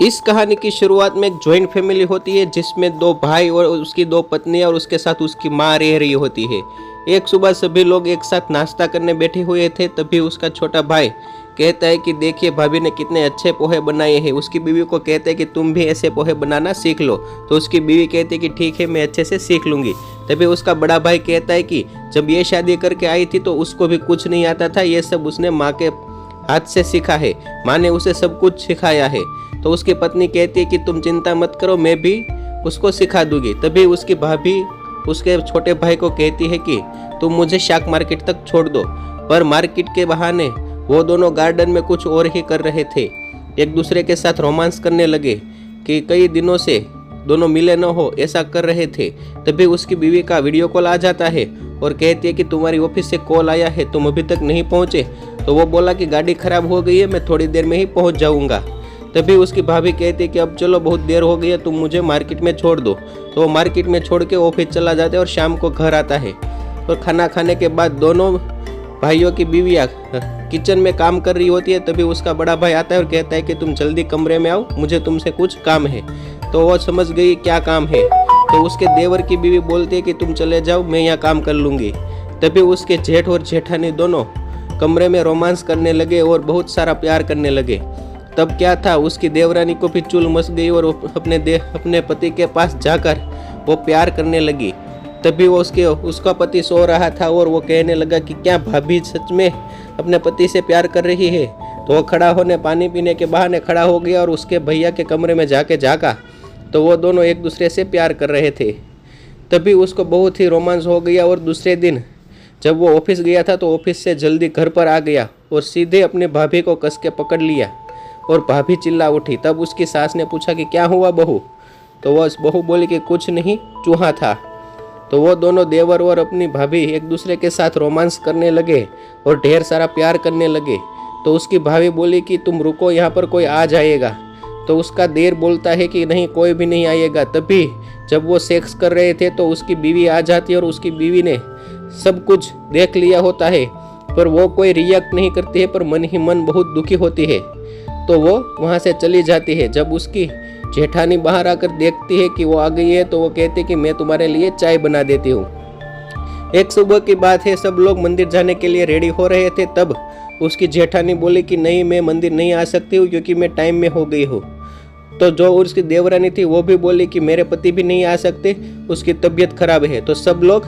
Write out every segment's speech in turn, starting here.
इस कहानी की शुरुआत में एक जॉइंट फैमिली होती है जिसमें दो भाई और उसकी दो पत्नियां और उसके साथ उसकी माँ रह रही होती है। एक सुबह सभी लोग एक साथ नाश्ता करने बैठे हुए थे, तभी उसका छोटा भाई कहता है कि देखिए भाभी ने कितने अच्छे पोहे बनाए हैं। उसकी बीवी को कहता है कि तुम भी ऐसे पोहे बनाना सीख लो। तो उसकी बीवी कहती है कि ठीक है, मैं अच्छे से सीख लूँगी। तभी उसका बड़ा भाई कहता है कि जब ये शादी करके आई थी तो उसको भी कुछ नहीं आता था, ये सब उसने माँ के हाथ से सीखा है, माँ ने उसे सब कुछ सिखाया है। तो उसकी पत्नी कहती है कि तुम चिंता मत करो, मैं भी उसको सिखा दूंगी। तभी उसकी भाभी उसके छोटे भाई को कहती है कि तुम मुझे शाक मार्केट तक छोड़ दो। पर मार्केट के बहाने वो दोनों गार्डन में कुछ और ही कर रहे थे, एक दूसरे के साथ रोमांस करने लगे कि कई दिनों से दोनों मिले न हो, ऐसा कर रहे थे। तभी उसकी बीवी का वीडियो कॉल आ जाता है और कहती है कि तुम्हारी ऑफिस से कॉल आया है, तुम अभी तक नहीं पहुँचे। तो वो बोला कि गाड़ी खराब हो गई है, मैं थोड़ी देर में ही पहुँच जाऊँगा। तभी उसकी भाभी कहती है कि अब चलो, बहुत देर हो गई है, तुम मुझे मार्केट में छोड़ दो। तो वो मार्केट में छोड़ के ऑफिस चला जाता है और शाम को घर आता है। और खाना खाने के बाद दोनों भाइयों की बीवियाँ किचन में काम कर रही होती है। तभी उसका बड़ा भाई आता है और कहता है कि तुम जल्दी कमरे में आओ, मुझे तुमसे कुछ काम है। तो वो समझ गई क्या काम है। तो उसके देवर की बीवी बोलती है कि तुम चले जाओ, मैं यहाँ काम कर लूँगी। तभी उसके जेठ और जेठानी दोनों कमरे में रोमांस करने लगे और बहुत सारा प्यार करने लगे। तब क्या था, उसकी देवरानी को भी चुल मच गई और अपने पति के पास जाकर वो प्यार करने लगी। तभी वो उसका पति सो रहा था और वो कहने लगा कि क्या भाभी सच में अपने पति से प्यार कर रही है। तो वो खड़ा होने पानी पीने के बहाने खड़ा हो गया और उसके भैया के कमरे में जाके जागा तो वो दोनों एक दूसरे से प्यार कर रहे थे। तभी उसको बहुत ही रोमांस हो गया और दूसरे दिन जब वो ऑफिस गया था तो ऑफिस से जल्दी घर पर आ गया और सीधे अपनी भाभी को कस के पकड़ लिया और भाभी चिल्ला उठी। तब उसकी सास ने पूछा कि क्या हुआ बहू। तो वह बहू बोली कि कुछ नहीं, चूहा था। तो वो दोनों देवर और अपनी भाभी एक दूसरे के साथ रोमांस करने लगे और ढेर सारा प्यार करने लगे। तो उसकी भाभी बोली कि तुम रुको, यहाँ पर कोई आ जाएगा। तो उसका देर बोलता है कि नहीं, कोई भी नहीं आएगा। तभी जब वो सेक्स कर रहे थे तो उसकी बीवी आ जाती है और उसकी बीवी ने सब कुछ देख लिया होता है, पर वो कोई रिएक्ट नहीं करती है, पर मन ही मन बहुत दुखी होती है। तो वो वहाँ से चली जाती है। जब उसकी जेठानी बाहर आकर देखती है कि वो आ गई है तो वो कहती है कि मैं तुम्हारे लिए चाय बना देती हूँ। एक सुबह की बात है, सब लोग मंदिर जाने के लिए रेडी हो रहे थे। तब उसकी जेठानी बोली कि नहीं, मैं मंदिर नहीं आ सकती हूँ क्योंकि मैं टाइम में हो गई हूँ। तो जो उसकी देवरानी थी वो भी बोली कि मेरे पति भी नहीं आ सकते, उसकी तबीयत खराब है। तो सब लोग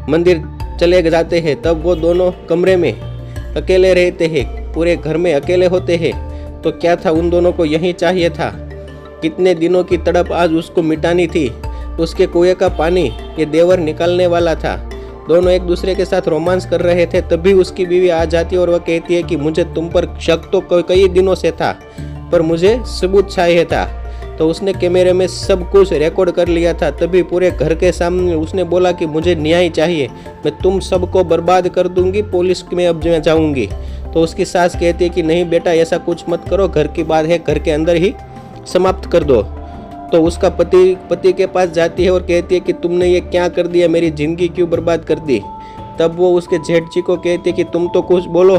मंदिर चले जाते हैं। तब वो दोनों कमरे में अकेले रहते हैं, पूरे घर में अकेले होते हैं। तो क्या था, उन दोनों को यही चाहिए था। कितने दिनों की तड़प आज उसको मिटानी थी। उसके कुएं का पानी ये देवर निकालने वाला था। दोनों एक दूसरे के साथ रोमांस कर रहे थे। तभी उसकी बीवी आ जाती है और वह कहती है कि मुझे तुम पर शक तो कई दिनों से था, पर मुझे सबूत चाहिए था। तो उसने कैमरे में सब कुछ रिकॉर्ड कर लिया था। तभी पूरे घर के सामने उसने बोला कि मुझे न्याय चाहिए, मैं तुम सबको बर्बाद कर दूंगी, पुलिस में अब मैं जाऊंगी। तो उसकी सास कहती है कि नहीं बेटा, ऐसा कुछ मत करो, घर की बात है, घर के अंदर ही समाप्त कर दो। तो उसका पति के पास जाती है और कहती है कि तुमने ये क्या कर दिया, मेरी ज़िंदगी क्यों बर्बाद कर दी। तब वो उसके जेठ जी को कहती है कि तुम तो कुछ बोलो।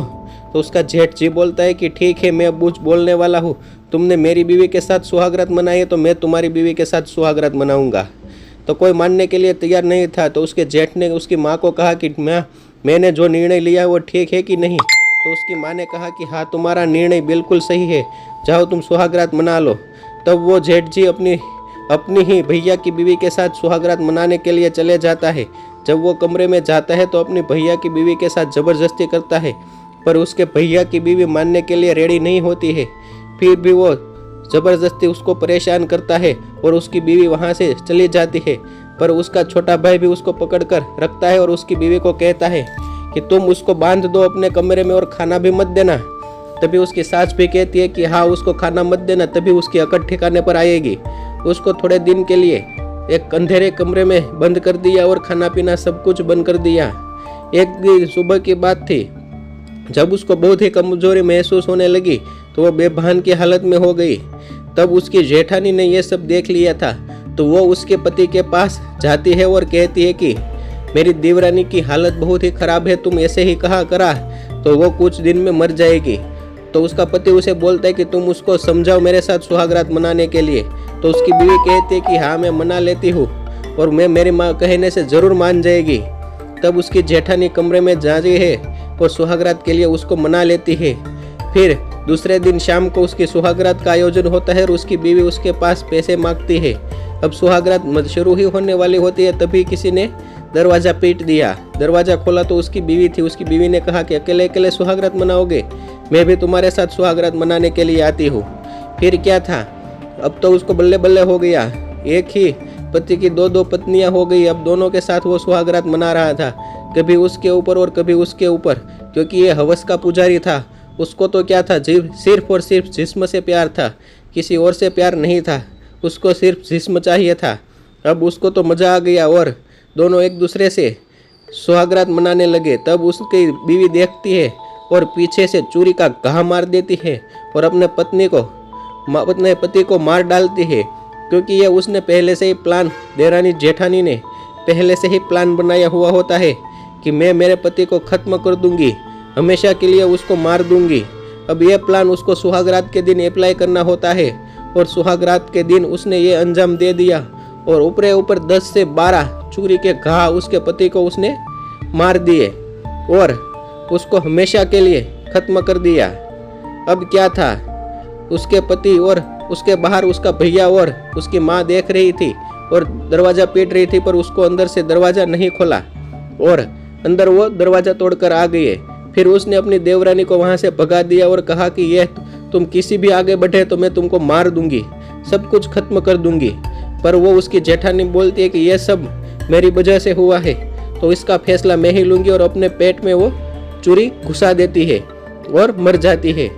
तो उसका जेठ जी बोलता है कि ठीक है, मैं अब कुछ बोलने वाला हूँ। तुमने मेरी बीवी के साथ सुहागरात मनाई है तो मैं तुम्हारी बीवी के साथ सुहागरात मनाऊंगा। तो कोई मानने के लिए तैयार नहीं था। तो उसके जेठ ने उसकी माँ को कहा कि मैंने जो निर्णय लिया है वो ठीक है कि नहीं। तो उसकी माँ ने कहा कि हाँ, तुम्हारा निर्णय बिल्कुल सही है, जाओ तुम सुहागरात मना लो। तब वो जेठ जी अपनी ही भैया की बीवी के साथ सुहागरात मनाने के लिए चले जाता है। जब वो कमरे में जाता है तो अपनी भैया की बीवी के साथ ज़बरदस्ती करता है, पर उसके भैया की बीवी मानने के लिए रेडी नहीं होती है। फिर भी वो ज़बरदस्ती उसको परेशान करता है और उसकी बीवी वहाँ से चली जाती है। पर उसका छोटा भाई भी उसको पकड़कर रखता है और उसकी बीवी को कहता है कि तुम उसको बांध दो अपने कमरे में और खाना भी मत देना। तभी उसकी सास भी कहती है कि हाँ, उसको खाना मत देना, तभी उसकी अकड़ ठिकाने पर आएगी। उसको थोड़े दिन के लिए एक अंधेरे कमरे में बंद कर दिया और खाना पीना सब कुछ बंद कर दिया। एक दिन सुबह की बात थी, जब उसको बहुत ही कमजोरी महसूस होने लगी तो वो बेभान की हालत में हो गई। तब उसकी जेठानी ने यह सब देख लिया था। तो वो उसके पति के पास जाती है और कहती है कि मेरी देवरानी की हालत बहुत ही खराब है, तुम ऐसे ही कहा करा तो वो कुछ दिन में मर जाएगी। तो उसका पति उसे बोलता है कि तुम उसको समझाओ मेरे साथ सुहागरात मनाने के लिए। तो उसकी बीवी कहती है कि हाँ मैं मना लेती हूँ और मैं मेरी माँ कहने से ज़रूर मान जाएगी। तब उसकी जेठानी कमरे में जाती है और सुहागरात के लिए उसको मना लेती है। फिर दूसरे दिन शाम को उसकी सुहागरात का आयोजन होता है और उसकी बीवी उसके पास पैसे मांगती है। अब सुहागरात शुरू ही होने वाली होती है, तभी किसी ने दरवाज़ा पीट दिया। दरवाज़ा खोला तो उसकी बीवी थी। उसकी बीवी ने कहा कि अकेले अकेले सुहागरात मनाओगे, मैं भी तुम्हारे साथ सुहागरात मनाने के लिए आती हूँ। फिर क्या था, अब तो उसको बल्ले बल्ले हो गया, एक ही पति की दो पत्नियां हो गई। अब दोनों के साथ वो सुहागरात मना रहा था, कभी उसके ऊपर और कभी उसके ऊपर, क्योंकि ये हवस का पुजारी था। उसको तो क्या था, सिर्फ और सिर्फ जिस्म से प्यार था, किसी और से प्यार नहीं था। उसको सिर्फ जिस्म चाहिए था। अब उसको तो मज़ा आ गया और दोनों एक दूसरे से सुहागरात मनाने लगे। तब उसकी बीवी देखती है और पीछे से चूड़ी का घा मार देती है और अपने पति को मार डालती है, क्योंकि ये उसने पहले से ही प्लान, देरानी जेठानी ने पहले से ही प्लान बनाया हुआ होता है कि मैं मेरे पति को ख़त्म कर दूंगी, हमेशा के लिए उसको मार दूंगी। अब यह प्लान उसको सुहागरात के दिन अप्लाई करना होता है और सुहागरात के दिन उसने ये अंजाम दे दिया और ऊपर 10 से 12 चूड़ी के घा उसके पति को उसने मार दिए और उसको हमेशा के लिए ख़त्म कर दिया। अब क्या था, उसके पति और उसके बाहर उसका भैया और उसकी माँ देख रही थी और दरवाज़ा पीट रही थी, पर उसको अंदर से दरवाज़ा नहीं खोला और अंदर वो दरवाज़ा तोड़कर आ गई। फिर उसने अपनी देवरानी को वहाँ से भगा दिया और कहा कि यह तुम किसी भी आगे बढ़े तो मैं तुमको मार दूंगी, सब कुछ खत्म कर दूंगी। पर वो उसकी जेठानी बोलती है कि यह सब मेरी वजह से हुआ है, तो इसका फैसला मैं ही लूँगी, और अपने पेट में वो चूड़ी घुसा देती है और मर जाती है।